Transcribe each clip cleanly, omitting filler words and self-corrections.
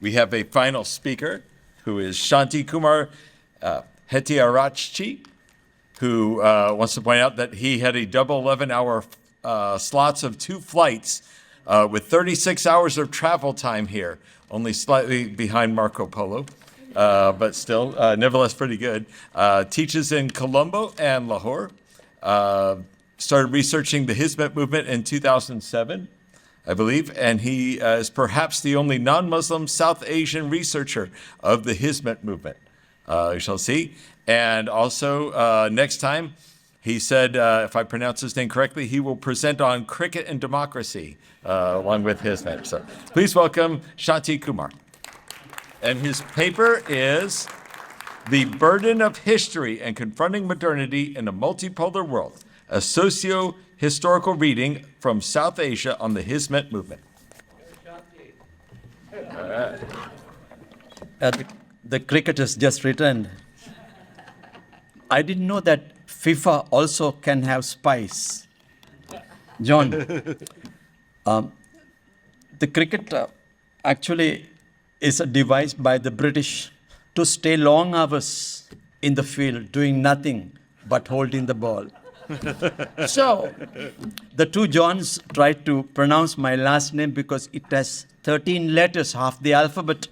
We have a final speaker who is Shanthikumar Hettiarachchi, who wants to point out that he had a double 11-hour slots of 2 flights with 36 hours of travel time here, only slightly behind Marco Polo, but still, nevertheless pretty good. Teaches in Colombo and Lahore. Started researching the Hizmet movement in 2007, I believe, and he is perhaps the only non-Muslim South Asian researcher of the Hizmet movement. We shall see. And also, next time, he said, if I pronounce his name correctly, he will present on cricket and democracy, along with Hizmet. So please welcome Shanthikumar. And his paper is The Burden of History and Confronting Modernity in a Multipolar World, a socio-historical reading from South Asia on the Hizmet movement. The cricket has just returned. I didn't know that FIFA also can have spies. John, the cricket actually is a device by the British to stay long hours in the field doing nothing but holding the ball. So, the two Johns tried to pronounce my last name because it has 13 letters, half the alphabet.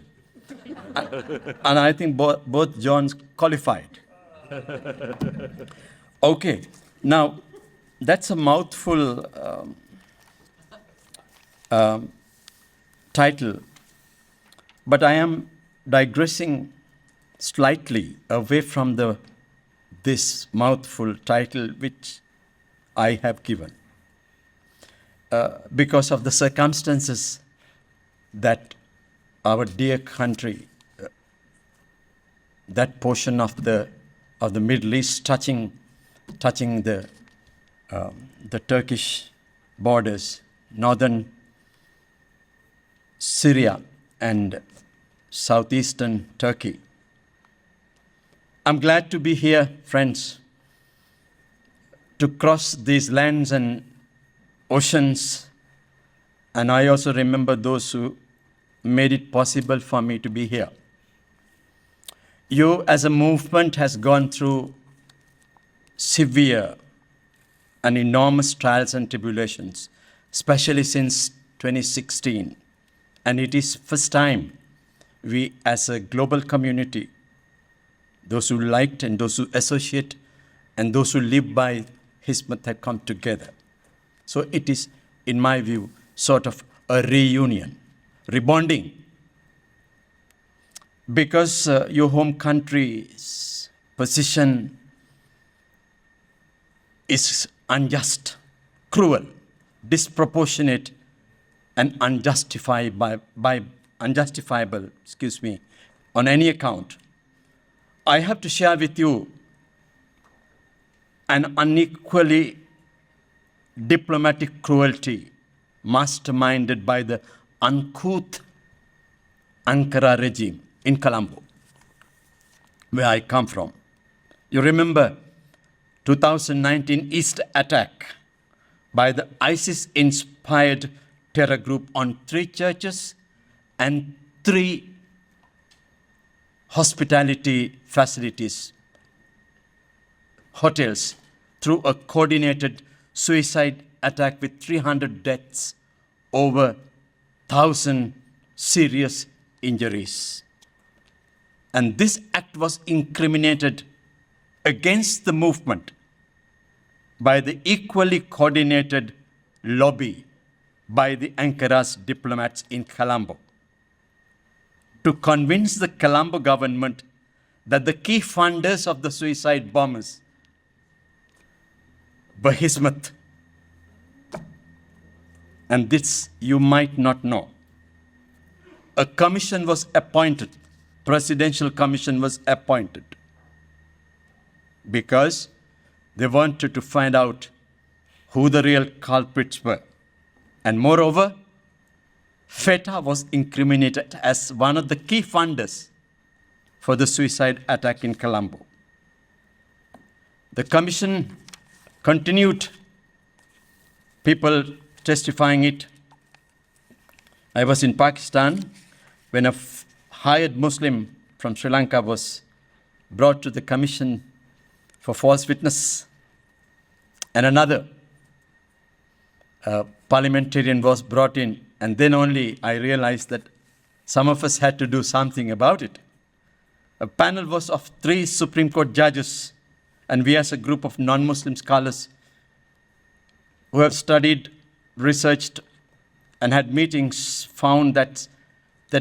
And I think both Johns qualified. Okay, now that's a mouthful title, but I am digressing slightly away from this mouthful title which I have given because of the circumstances that our dear country, that portion of the Middle East touching the Turkish borders, northern Syria and southeastern Turkey. I'm glad to be here, friends, to cross these lands and oceans. And I also remember those who made it possible for me to be here. You, as a movement, has gone through severe and enormous trials and tribulations, especially since 2016. And it is first time we, as a global community, those who liked and those who associate and those who live by Hizmet have come together. So it is, in my view, sort of a reunion, rebonding. Because your home country's position is unjust, cruel, disproportionate, and unjustifiable, on any account. I have to share with you an unequally diplomatic cruelty masterminded by the uncouth Ankara regime in Colombo, where I come from. You remember 2019 East attack by the ISIS-inspired terror group on 3 churches and 3 hospitality facilities, hotels, through a coordinated suicide attack with 300 deaths, over 1,000 serious injuries. And this act was incriminated against the movement by the equally coordinated lobby by the Ankara's diplomats in Colombo to convince the Colombo government that the key funders of the suicide bombers were Hizmet. And this you might not know. A commission was appointed, presidential commission was appointed, because they wanted to find out who the real culprits were. And moreover, FETA was incriminated as one of the key funders for the suicide attack in Colombo. The commission continued, people testifying it. I was in Pakistan when a hired Muslim from Sri Lanka was brought to the commission for false witness, and another parliamentarian was brought in, and then only I realized that some of us had to do something about it. A panel was of 3 Supreme Court judges, and we as a group of non-Muslim scholars who have studied, researched, and had meetings found that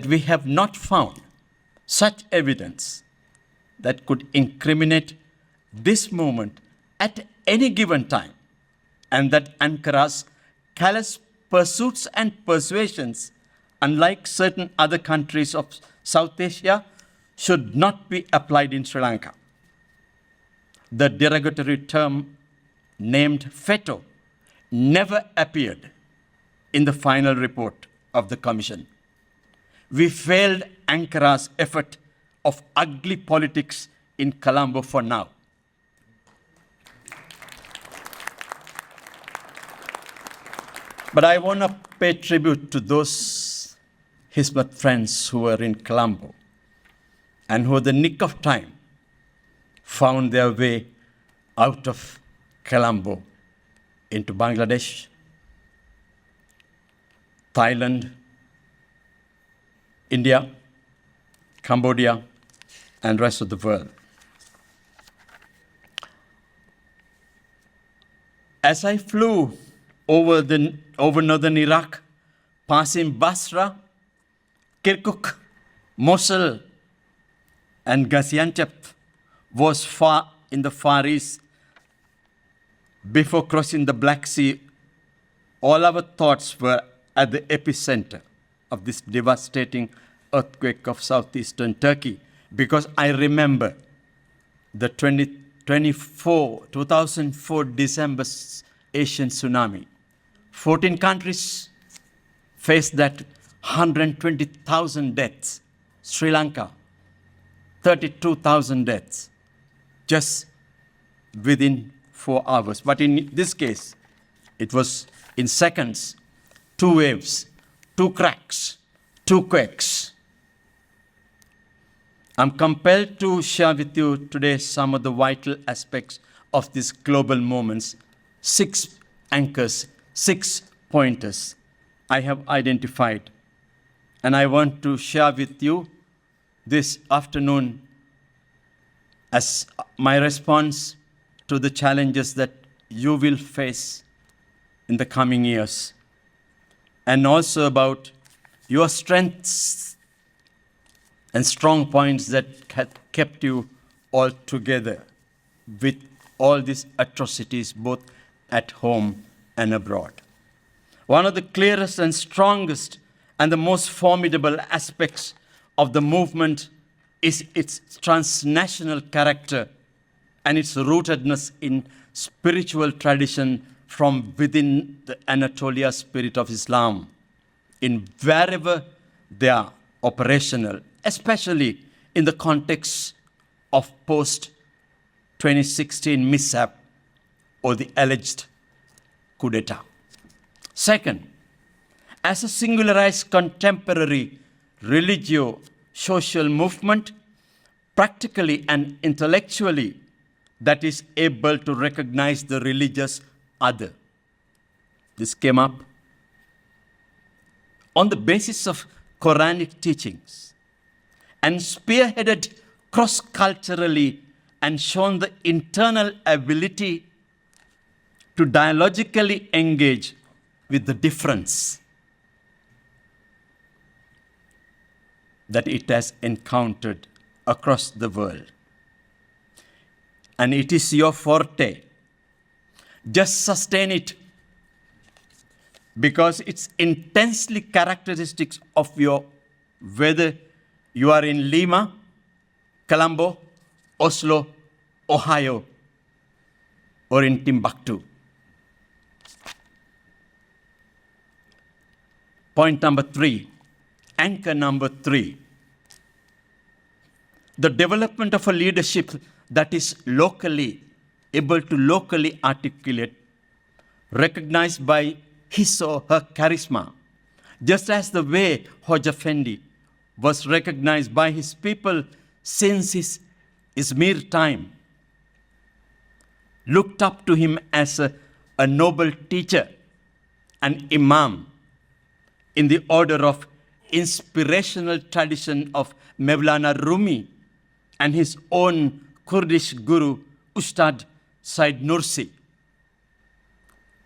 we have not found such evidence that could incriminate this movement at any given time, and that Ankara's callous pursuits and persuasions, unlike certain other countries of South Asia, should not be applied in Sri Lanka. The derogatory term named feto never appeared in the final report of the commission. We failed Ankara's effort of ugly politics in Colombo for now. But I want to pay tribute to those Hizmet friends who were in Colombo and who, in the nick of time, found their way out of Colombo into Bangladesh, Thailand, India, Cambodia, and rest of the world. As I flew over northern Iraq, passing Basra, Kirkuk, Mosul, and Gaziantep, was far in the Far East. Before crossing the Black Sea, all our thoughts were at the epicenter of this devastating earthquake of southeastern Turkey, because I remember the 2004 December Asian tsunami. 14 countries faced that, 120,000 deaths. Sri Lanka, 32,000 deaths, just within 4 hours. But in this case, it was in seconds, 2 waves, 2 cracks, 2 quakes. I'm compelled to share with you today some of the vital aspects of these global moments, 6 anchors, 6 pointers I have identified. And I want to share with you this afternoon as my response to the challenges that you will face in the coming years, and also about your strengths and strong points that have kept you all together with all these atrocities, both at home and abroad. One of the clearest and strongest and the most formidable aspects of the movement is its transnational character and its rootedness in spiritual tradition from within the Anatolia spirit of Islam, in wherever they are operational, especially in the context of post-2016 mishap or the alleged coup d'etat. Second, as a singularized contemporary religio-social movement, practically and intellectually, that is able to recognize the religious other. This came up on the basis of Quranic teachings and spearheaded cross-culturally and shown the internal ability to dialogically engage with the difference that it has encountered across the world. And it is your forte. Just sustain it, because it's intensely characteristics of your, whether you are in Lima, Colombo, Oslo, Ohio, or in Timbuktu. Point number 3, anchor number 3. The development of a leadership that is able to locally articulate, recognized by his or her charisma, just as the way Hoja Fendi was recognized by his people since his Izmir time, looked up to him as a noble teacher, an imam in the order of inspirational tradition of Mevlana Rumi and his own Kurdish guru, Ustad Said Nursi.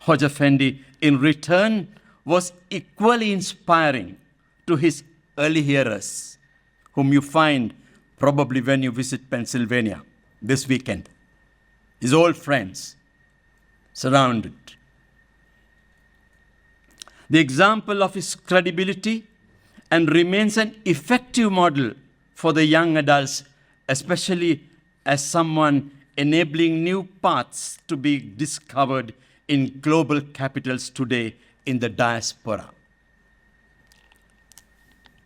Hoja Effendi, in return, was equally inspiring to his early hearers, whom you find probably when you visit Pennsylvania this weekend. His old friends surrounded. The example of his credibility and remains an effective model for the young adults, especially as someone enabling new paths to be discovered in global capitals today in the diaspora.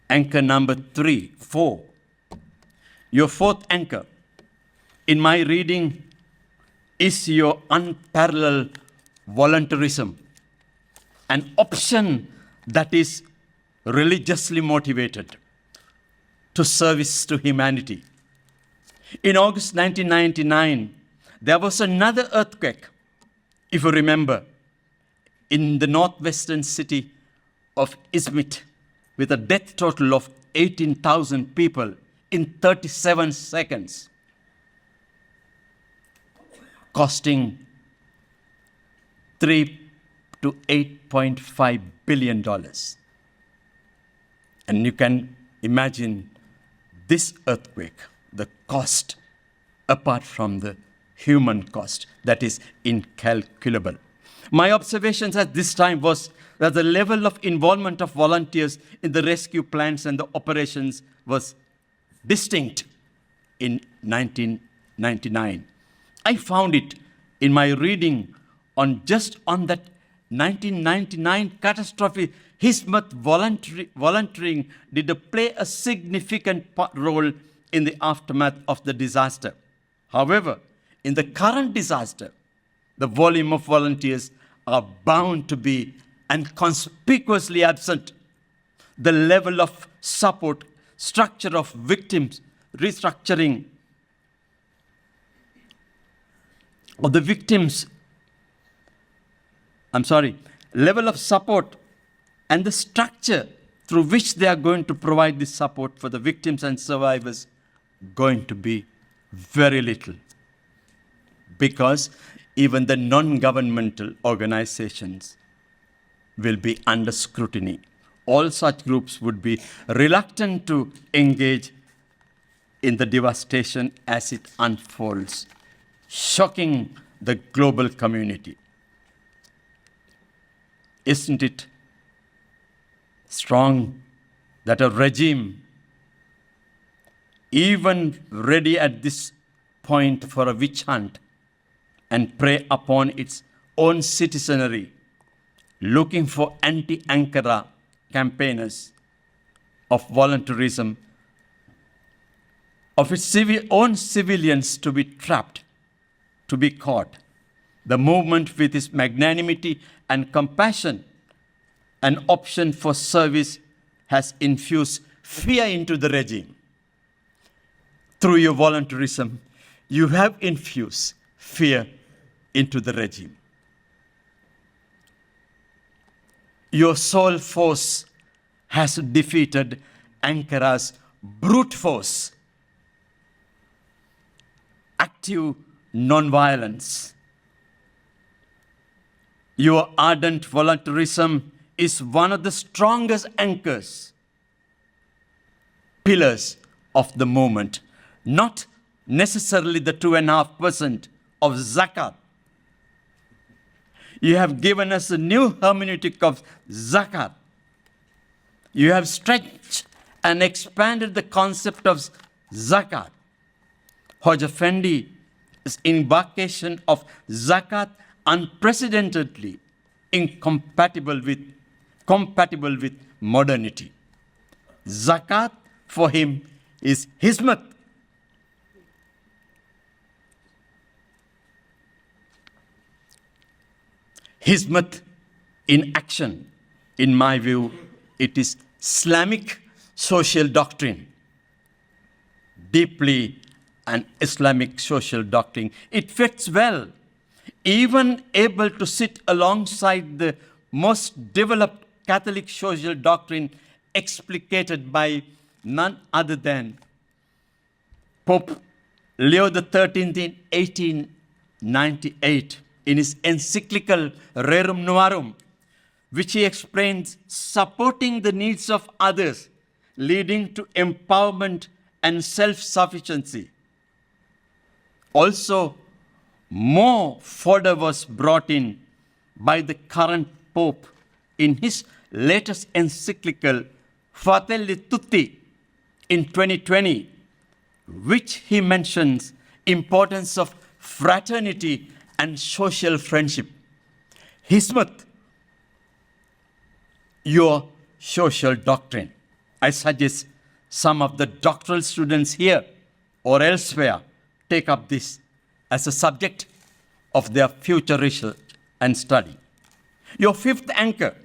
Anchor number 4. Your fourth anchor in my reading is your unparalleled voluntarism, an option that is religiously motivated to service to humanity. In August 1999, there was another earthquake, if you remember, in the northwestern city of Hizmet, with a death total of 18,000 people in 37 seconds, costing $3 to $8.5 billion. And you can imagine this earthquake, the cost, apart from the human cost, that is incalculable. My observations at this time was that the level of involvement of volunteers in the rescue plans and the operations was distinct in 1999. I found it in my reading on that 1999 catastrophe. Hizmet volunteering did play a significant role in the aftermath of the disaster. However, in the current disaster, the volume of volunteers are bound to be and conspicuously absent. The level of support, structure of victims, restructuring of the victims, level of support and the structure through which they are going to provide this support for the victims and survivors going to be very little. Because even the non-governmental organizations will be under scrutiny. All such groups would be reluctant to engage in the devastation as it unfolds, shocking the global community. Isn't it strong that a regime, even ready at this point for a witch hunt and prey upon its own citizenry, looking for anti-Ankara campaigners of voluntarism, of its own civilians to be trapped, to be caught. The movement, with its magnanimity and compassion, an option for service, has infused fear into the regime. Through your voluntarism, you have infused fear into the regime. Your sole force has defeated Ankara's brute force, active nonviolence. Your ardent voluntarism is one of the strongest anchors, pillars of the movement, not necessarily the 2.5% of zakat. You have given us a new hermeneutic of zakat. You have stretched and expanded the concept of zakat. Hoja Effendi's invocation of zakat unprecedentedly compatible with modernity. Zakat for him is Hizmet. Hizmet in action, in my view, it is Islamic social doctrine, deeply an Islamic social doctrine. It fits well, even able to sit alongside the most developed Catholic social doctrine explicated by none other than Pope Leo XIII in 1898 in his encyclical Rerum Novarum, which he explains supporting the needs of others, leading to empowerment and self-sufficiency. Also, more fodder was brought in by the current Pope in his latest encyclical Fratelli Tutti in 2020, which he mentions importance of fraternity and social friendship. Hizmet, your social doctrine. I suggest some of the doctoral students here or elsewhere take up this as a subject of their future research and study. Your fifth anchor,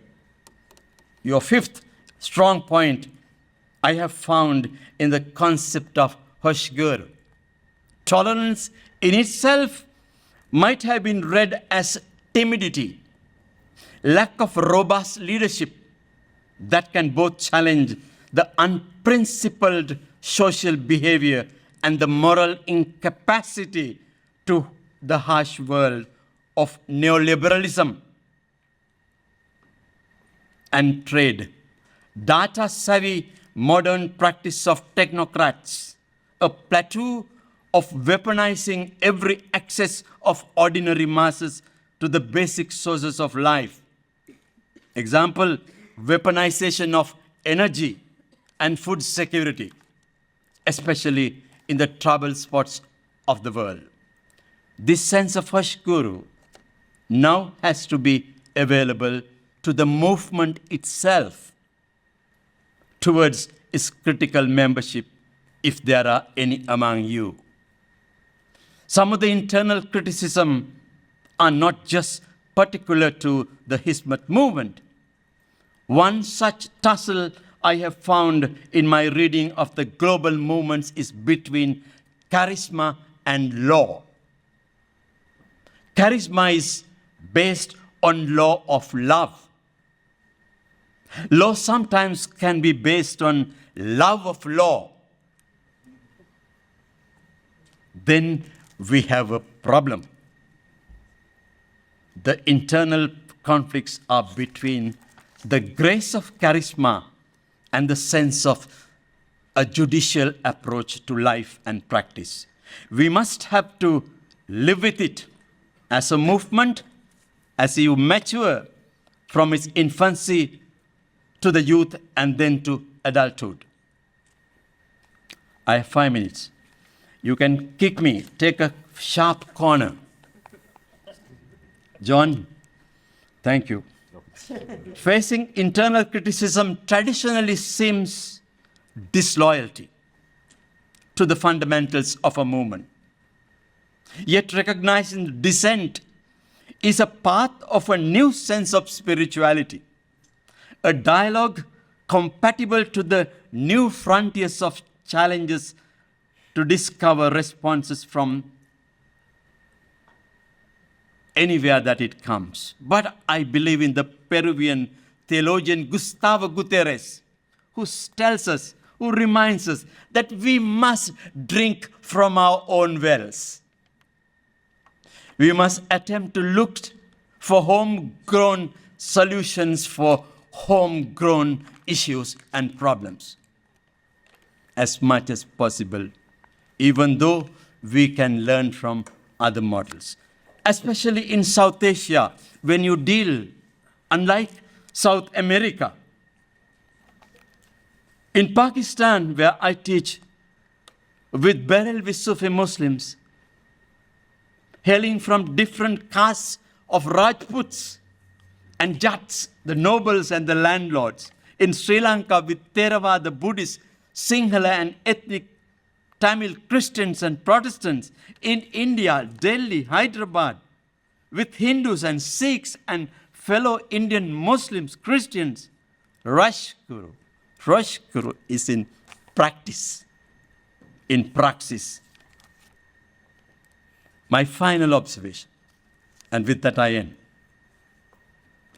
your fifth strong point, I have found in the concept of hoşgörü. Tolerance in itself might have been read as timidity, lack of robust leadership that can both challenge the unprincipled social behavior and the moral incapacity to the harsh world of neoliberalism and trade. Data-savvy modern practice of technocrats, a plateau of weaponizing every access of ordinary masses to the basic sources of life. Example, weaponization of energy and food security, especially in the troubled spots of the world. This sense of hoşgörü now has to be available to the movement itself towards its critical membership, if there are any among you. Some of the internal criticism are not just particular to the Hizmet movement. One such tussle I have found in my reading of the global movements is between charisma and law. Charisma is based on law of love. Law sometimes can be based on love of law. Then we have a problem. The internal conflicts are between the grace of charisma and the sense of a judicial approach to life and practice. We must have to live with it as a movement, as you mature from its infancy to the youth and then to adulthood. I have 5 minutes. You can kick me, take a sharp corner. John, thank you. Facing internal criticism traditionally seems disloyalty to the fundamentals of a movement. Yet recognizing dissent is a path of a new sense of spirituality, a dialogue compatible to the new frontiers of challenges to discover responses from anywhere that it comes. But I believe in the Peruvian theologian Gustavo Gutierrez, who tells us, who reminds us that we must drink from our own wells. We must attempt to look for homegrown solutions for homegrown issues and problems as much as possible, even though we can learn from other models. Especially in South Asia, when you deal, unlike South America. In Pakistan, where I teach with Barelvi Sufi Muslims, hailing from different castes of Rajputs and Jats, the nobles and the landlords. In Sri Lanka, with Theravada Buddhists, Sinhala and ethnic Tamil Christians and Protestants. In India, Delhi, Hyderabad, with Hindus and Sikhs and fellow Indian Muslims, Christians. Rashguru, Rosh Guru is in practice, in praxis. My final observation, and with that I end.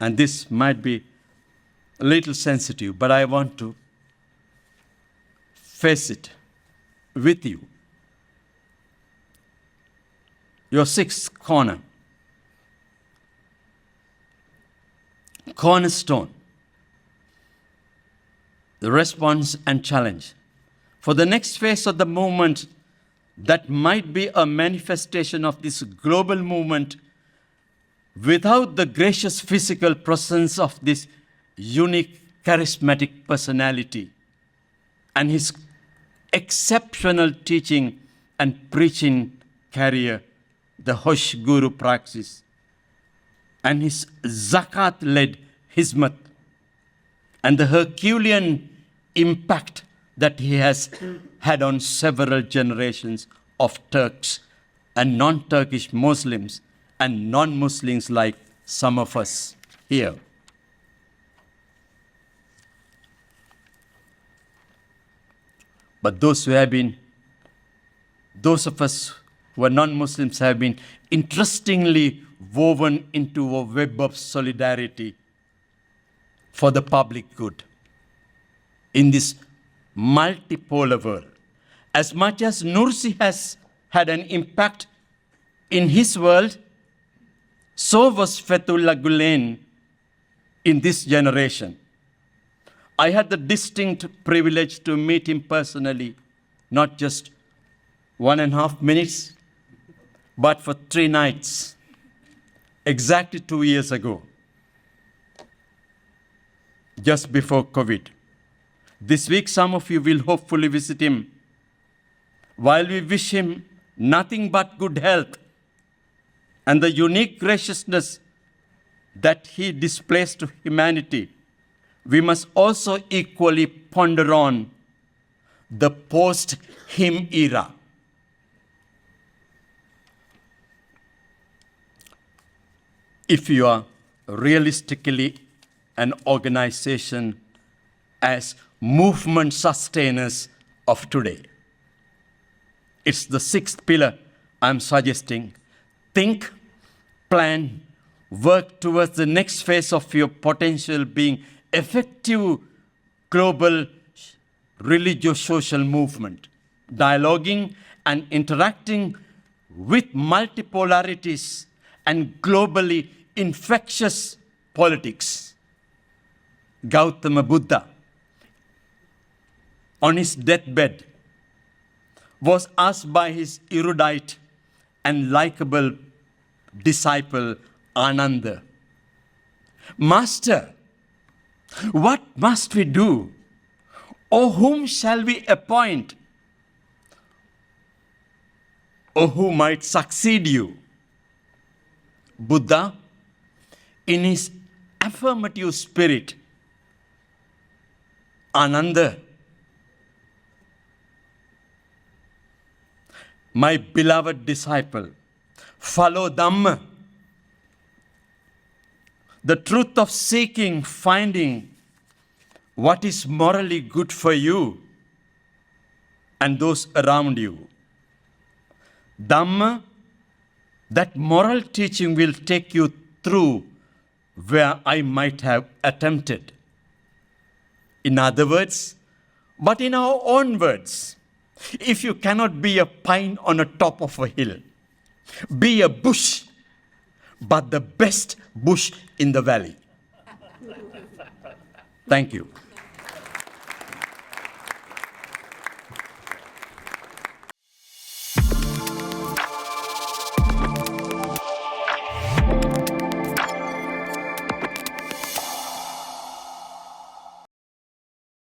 And this might be a little sensitive, but I want to face it with you. Your sixth cornerstone, the response and challenge. For the next phase of the movement that might be a manifestation of this global movement without the gracious physical presence of this unique charismatic personality and his exceptional teaching and preaching career, the Hosh Guru praxis, and his zakat-led Hizmet, and the Herculean impact that he has had on several generations of Turks and non-Turkish Muslims and non-Muslims like some of us here. But those of us who are non-Muslims have been interestingly woven into a web of solidarity for the public good in this multipolar world. As much as Nursi has had an impact in his world, so was Fethullah Gulen in this generation. I had the distinct privilege to meet him personally, not just 1.5 minutes, but for 3 nights, exactly 2 years ago, just before COVID. This week, some of you will hopefully visit him. While we wish him nothing but good health and the unique graciousness that he displays to humanity, we must also equally ponder on the post-him era. If you are realistically an organization as movement sustainers of today, it's the 6th pillar I'm suggesting. Think, plan, work towards the next phase of your potential being effective global religious-social movement, dialoguing and interacting with multipolarities and globally infectious politics. Gautama Buddha, on his deathbed, was asked by his erudite and likable disciple Ananda, "Master, what must we do? Or whom shall we appoint? Or who might succeed you?" Buddha, in his affirmative spirit, "Ananda, my beloved disciple, follow Dhamma, the truth of seeking, finding what is morally good for you and those around you. Dhamma, that moral teaching will take you through where I might have attempted." In other words, but in our own words, if you cannot be a pine on the top of a hill, be a bush, but the best bush in the valley. Thank you.